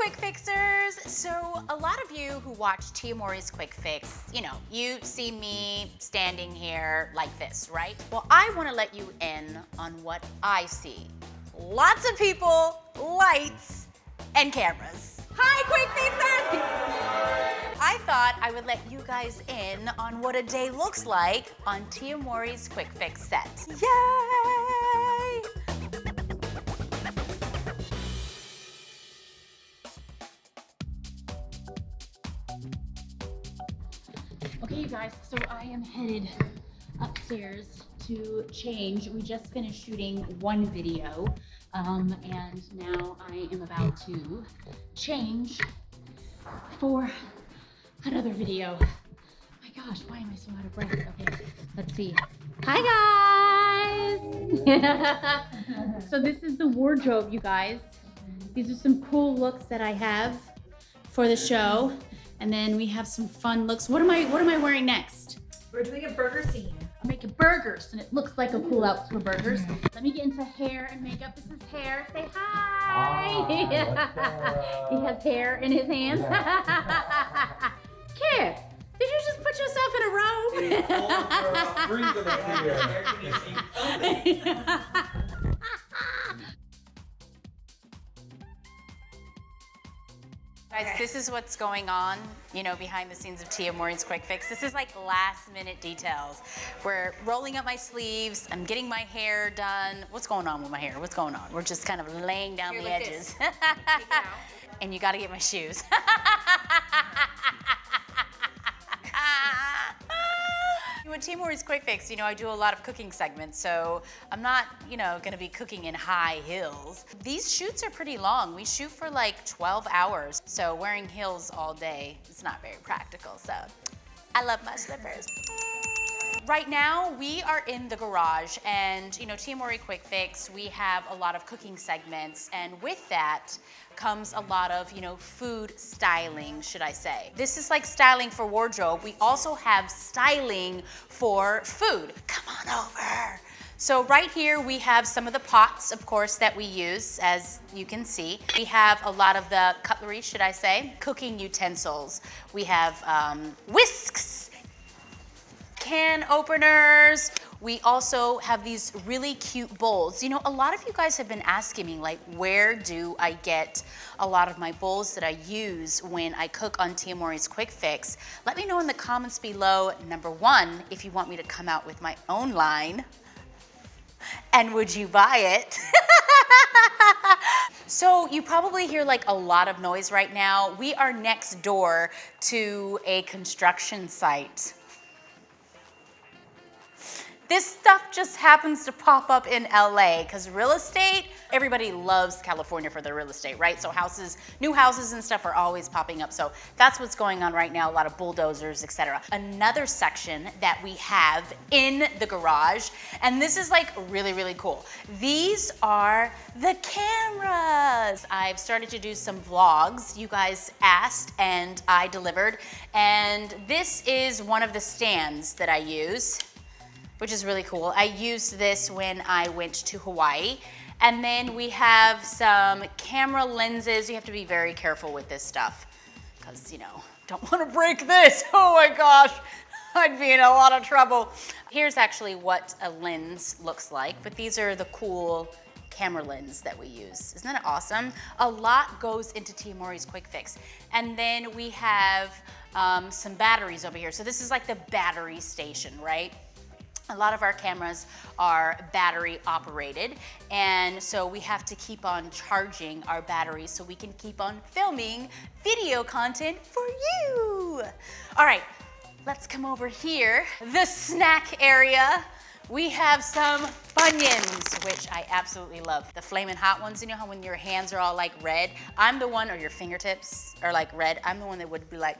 Quick Fixers! So a lot of you who watch Tia Mowry's Quick Fix, you see me standing here like this, right? Well, I want to let you in on what I see. Lots of people, lights, and cameras. Hi, Quick Fixers! I thought I would let you guys in on what a day looks like on Tia Mowry's Quick Fix set. Yay! Okay, you guys, so I am headed upstairs to change. We just finished shooting one video, and now I am about to change for another video. My gosh, why am I so out of breath? Okay, let's see. Hi, guys! So this is the wardrobe, you guys. These are some cool looks that I have for the show. And then we have some fun looks. What am I wearing next? We're doing a burger scene. I'm making burgers, and it looks like a cool outfit for burgers. Let me get into hair and makeup. This is hair. Say hi. He has hair in his hands. Kid, did you just put yourself in a robe? Guys, this is what's going on, behind the scenes of Tia Mowry's Quick Fix. This is like last minute details. We're rolling up my sleeves. I'm getting my hair done. What's going on with my hair? What's going on? We're just kind of laying down the edges. And you gotta get my shoes. With Tia Mowry's Quick Fix, I do a lot of cooking segments, so I'm not, gonna be cooking in high heels. These shoots are pretty long. We shoot for like 12 hours, so wearing heels all day is not very practical, so I love my slippers. Right now, we are in the garage, and Tia Mowry Quick Fix, we have a lot of cooking segments, and with that comes a lot of, food styling, should I say. This is like styling for wardrobe. We also have styling for food. Come on over. So right here we have some of the pots, of course, that we use, as you can see. We have a lot of the cutlery, should I say, cooking utensils. We have whisks, can openers. We also have these really cute bowls. A lot of you guys have been asking me, like, where do I get a lot of my bowls that I use when I cook on Tia Mowry's Quick Fix? Let me know in the comments below, number one, if you want me to come out with my own line, and would you buy it? So you probably hear like a lot of noise right now. We are next door to a construction site. This stuff just happens to pop up in LA because real estate, everybody loves California for their real estate, right? So new houses and stuff are always popping up. So that's what's going on right now, a lot of bulldozers, etc. Another section that we have in the garage, and this is like really, really cool. These are the cameras. I've started to do some vlogs. You guys asked and I delivered. And this is one of the stands that I use, which is really cool. I used this when I went to Hawaii. And then we have some camera lenses. You have to be very careful with this stuff because, don't want to break this. Oh my gosh, I'd be in a lot of trouble. Here's actually what a lens looks like, but these are the cool camera lens that we use. Isn't that awesome? A lot goes into Tia Mowry's Quick Fix. And then we have some batteries over here. So this is like the battery station, right? A lot of our cameras are battery operated, and so we have to keep on charging our batteries so we can keep on filming video content for you. All right, let's come over here. The snack area. We have some Funyuns, which I absolutely love. The flaming hot ones, how when your hands are all like red? I'm the one, or your fingertips are like red. I'm the one that would be like,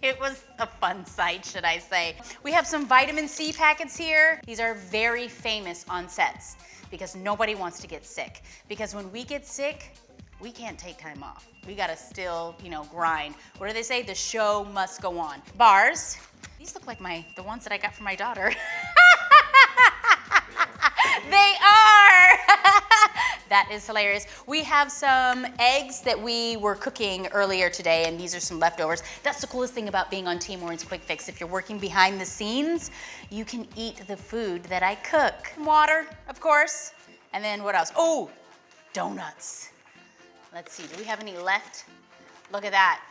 it was a fun sight, should I say. We have some vitamin C packets here. These are very famous on sets because nobody wants to get sick. Because when we get sick, we can't take time off. We gotta still, grind. What do they say? The show must go on. Bars. These look like the ones that I got for my daughter. They are! That is hilarious. We have some eggs that we were cooking earlier today, and these are some leftovers. That's the coolest thing about being on Team Maureen's Quick Fix. If you're working behind the scenes, you can eat the food that I cook. Water, of course. And then what else? Oh, donuts. Let's see, do we have any left? Look at that.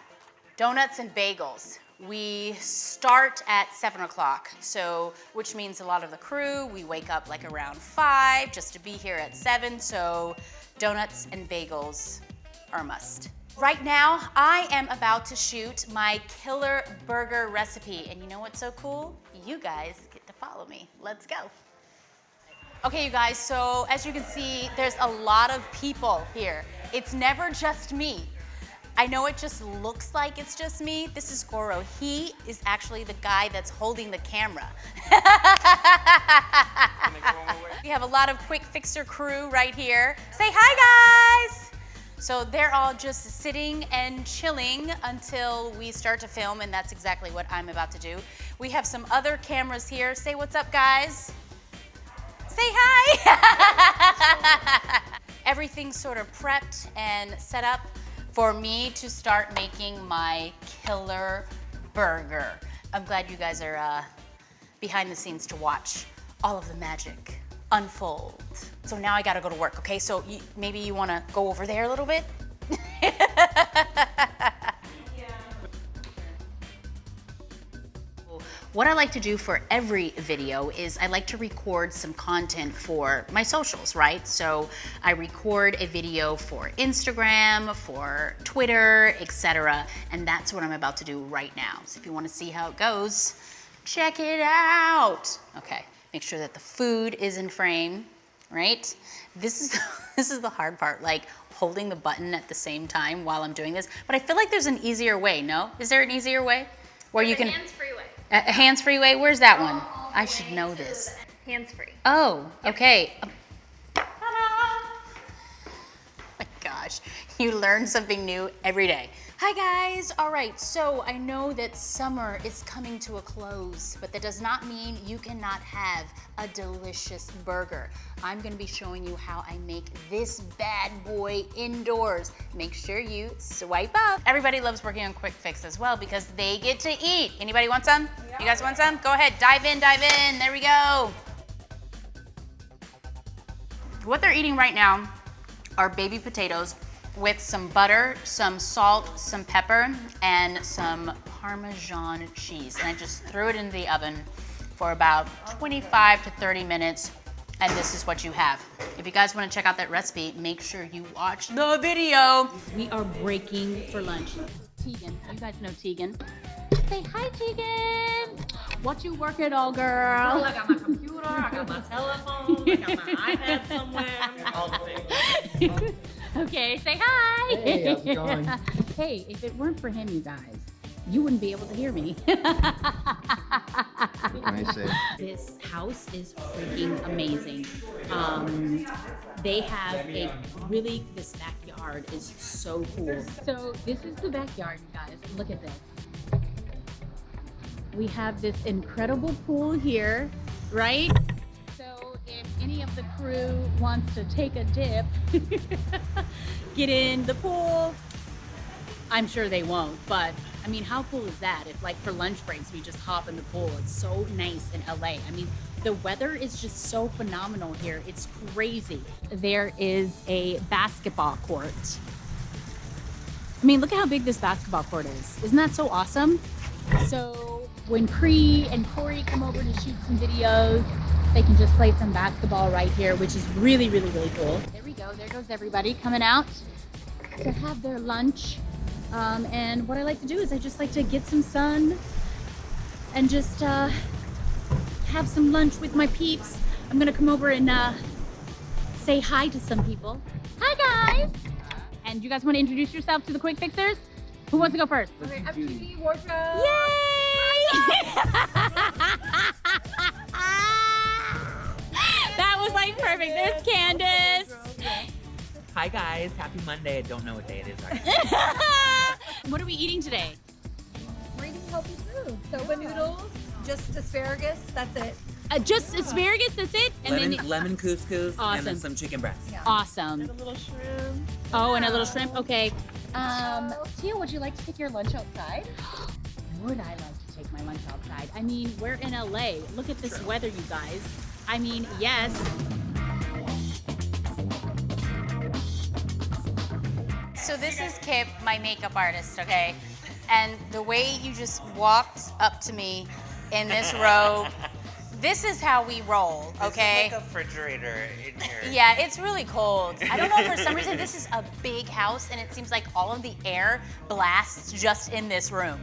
Donuts and bagels. We start at 7 o'clock, so which means a lot of the crew, we wake up like around 5 just to be here at 7, so donuts and bagels are a must. Right now, I am about to shoot my killer burger recipe, and you know what's so cool? You guys get to follow me. Let's go. Okay, you guys, so as you can see, there's a lot of people here. It's never just me. I know it just looks like it's just me. This is Goro. He is actually the guy that's holding the camera. We have a lot of Quick Fixer crew right here. Say hi, guys. So they're all just sitting and chilling until we start to film, and that's exactly what I'm about to do. We have some other cameras here. Say what's up, guys. Say hi. Everything's sort of prepped and set up for me to start making my killer burger. I'm glad you guys are behind the scenes to watch all of the magic unfold. So now I gotta go to work, okay? So maybe you wanna go over there a little bit? What I like to do for every video is I like to record some content for my socials, right? So I record a video for Instagram, for Twitter, etc. And that's what I'm about to do right now. So if you want to see how it goes, check it out. Okay, make sure that the food is in frame, right? This is the hard part, like holding the button at the same time while I'm doing this. But I feel like there's an easier way, no? Is there an easier way? Where you can... Hands-free way. A hands-free way? Where's that one? I should know this. Hands-free. Oh, okay. Ta-da! My gosh, you learn something new every day. Hi guys, all right, so I know that summer is coming to a close, but that does not mean you cannot have a delicious burger. I'm gonna be showing you how I make this bad boy indoors. Make sure you swipe up. Everybody loves working on Quick Fix as well because they get to eat. Anybody want some? You guys want some? Go ahead, dive in, there we go. What they're eating right now are baby potatoes with some butter, some salt, some pepper, and some Parmesan cheese. And I just threw it into the oven for about 25 to 30 minutes, and this is what you have. If you guys want to check out that recipe, make sure you watch the video. We are breaking for lunch. Tegan, you guys know Tegan. Say hi, Tegan. What you working on, girl? Oh, I got my computer, I got my telephone, I got my iPad somewhere. All the things. Okay, say hi. Hey, how's it going? Hey, if it weren't for him, you guys, you wouldn't be able to hear me. I say. This house is freaking amazing. They have this backyard is so cool. So this is the backyard, you guys. Look at this. We have this incredible pool here, right? So if any of the crew wants to take a dip, get in the pool, I'm sure they won't, but I mean, how cool is that? If like for lunch breaks, we just hop in the pool. It's so nice in LA. I mean, the weather is just so phenomenal here. It's crazy. There is a basketball court. I mean, look at how big this basketball court is. Isn't that so awesome? So when Cree and Corey come over to shoot some videos, they can just play some basketball right here, which is really, really, really cool. There we go. There goes everybody coming out to have their lunch. And what I like to do is I just like to get some sun and just have some lunch with my peeps. I'm gonna come over and say hi to some people. Hi guys! And you guys want to introduce yourself to the Quick Fixers? Who wants to go first? Okay, I'm Judy, wardrobe. Yay! That was like perfect. There's Candace. Hi guys, happy Monday. I don't know what day it is actually. What are we eating today? We're eating healthy food. Soba noodles, just asparagus, that's it. Just asparagus, that's it? And Lemon couscous and Awesome. then some chicken breast. Awesome. A little shrimp. Oh, and a little shrimp, okay. Tia, would you like to take your lunch outside? Would I like to take my lunch outside? I mean, we're in LA. Look at this weather, you guys. I mean, yes. So this is Kip, my makeup artist, okay? And the way you just walked up to me in this robe, this is how we roll, okay? This is like a refrigerator in here. Yeah, it's really cold. I don't know, for some reason, this is a big house and it seems like all of the air blasts just in this room.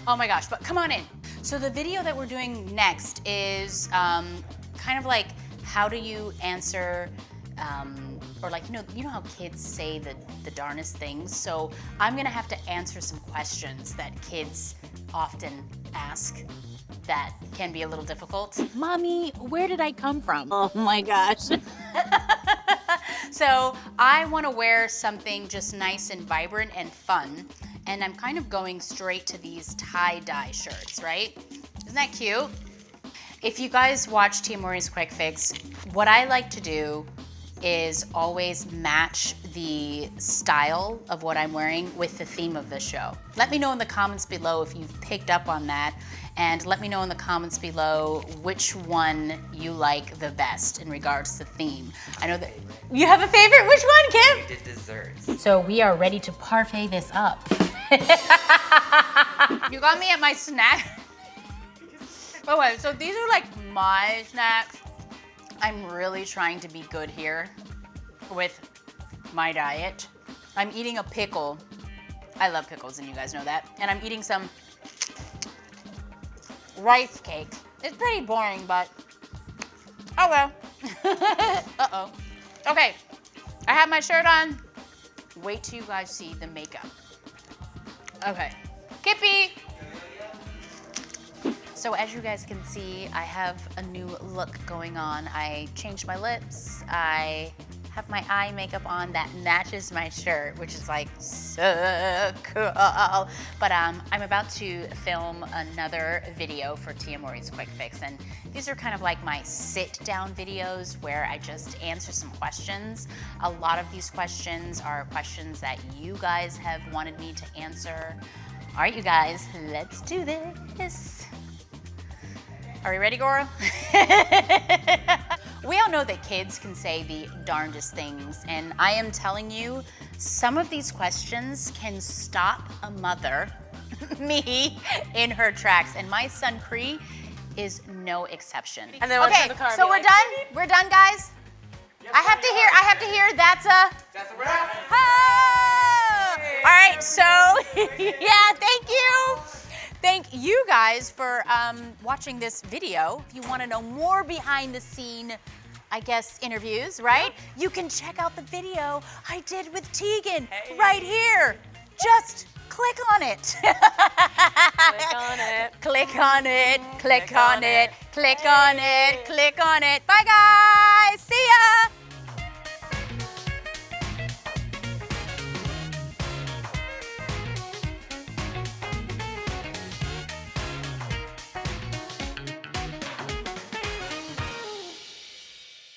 Oh my gosh, but come on in. So the video that we're doing next is kind of like, how do you answer, or like, you know how kids say the darnest things? So I'm gonna have to answer some questions that kids often ask that can be a little difficult. Mommy, where did I come from? Oh my gosh. So I want to wear something just nice and vibrant and fun. And I'm kind of going straight to these tie-dye shirts, right? Isn't that cute? If you guys watch Tia Mowry's Quick Fix, what I like to do is always match the style of what I'm wearing with the theme of the show. Let me know in the comments below if you've picked up on that, and let me know in the comments below which one you like the best in regards to theme. I know that you have a favorite. Which one, Kim? We did desserts. So we are ready to parfait this up. You got me at my snack. Okay, so these are like my snacks. I'm really trying to be good here with my diet. I'm eating a pickle. I love pickles, and you guys know that. And I'm eating some rice cake. It's pretty boring, but oh well. Uh-oh. Okay, I have my shirt on. Wait till you guys see the makeup. Okay, Kippy. So as you guys can see, I have a new look going on. I changed my lips. I have my eye makeup on that matches my shirt, which is like so cool. But I'm about to film another video for Tia Mowry's Quick Fix, and these are kind of like my sit-down videos where I just answer some questions. A lot of these questions are questions that you guys have wanted me to answer. All right, you guys, let's do this. Are we ready, Goro? We all know that kids can say the darndest things, and I am telling you, some of these questions can stop a mother, me, in her tracks, and my son Cree is no exception. And then we'll okay, turn the car and so be we're like, done? We're done, guys? I have to hear that's That's a wrap. Oh! All right, so yeah, thank you. Thank you guys for watching this video. If you want to know more behind the scene, I guess, interviews, right? You can check out the video I did with Tegan right here. Just click on it. Click on it. Click on it, click on it, click on it, click on it. Bye guys, see ya.